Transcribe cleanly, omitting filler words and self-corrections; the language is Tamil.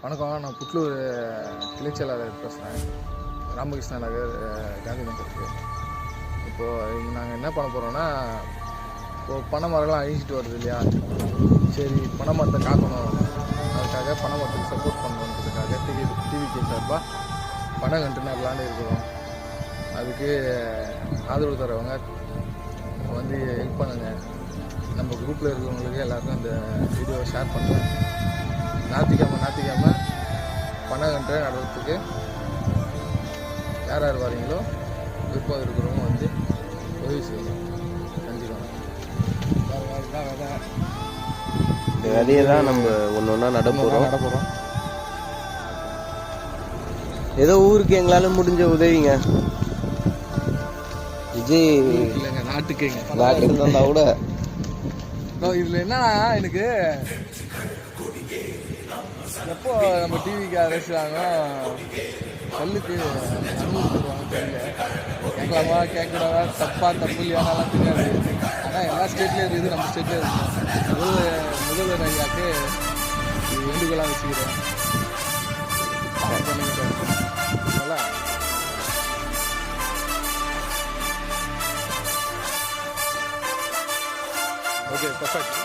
வணக்கம், நான் புட்லூர் கிளைச்செயலாளர் பேசுகிறேன். ராமகிருஷ்ணா நகர் காந்தி நகருக்கு. இப்போது நாங்கள் என்ன பண்ண போகிறோன்னா, இப்போது பனை மரம்லாம் அழிஞ்சிட்டு வருது இல்லையா, சரி பனை மரத்தை காக்கணும், அதுக்காக பனை மரத்துக்கு சப்போர்ட் பண்ணணுன்றதுக்காக டிவிகே சார்பாக பனை கன்று நடலான்னு இருக்கிறோம். அதுக்கு ஆதரவு தரவங்க வந்து ஹெல்ப் பண்ணுங்கள். நம்ம குரூப்பில் இருக்கிறவங்களுக்கு எல்லாருக்கும் இந்த வீடியோவை ஷேர் பண்ணுறேன். ஞாயிற்றுக்கிழமை பனை கன்று நடுறதுக்கு யார் யார் வரீங்களோ விருப்பம் இருக்கிறவங்க வந்து உதவி செய்யணும். செஞ்சுக்கணும். இந்த விதையை தான் நம்ம ஒன்று ஒன்றா நட போகிறோம். ஏதோ ஊருக்கு எங்களால் முடிஞ்ச உதவிங்க. விஜய் இல்லைங்க, நாட்டுக்குங்க இருந்தால் கூட இதில் என்னன்னா, எனக்கு எப்போ நம்ம டிவிக்கு அரசுறாங்க சொல்லுக்கு அனுபவிச்சுருவாங்க தெரியல. கேட்கலாமா கேட்கக்கூடாதா, தப்பு இல்லையானாலாம் தெரியாது. ஆனால் எல்லா ஸ்டேட்லேயும் இருக்குது, நம்ம ஸ்டேட்லேயும் இருக்குது. முதல்வர் ஐயாவுக்கு வேண்டுகோளாக வச்சுக்கிறேன். Okay, perfect.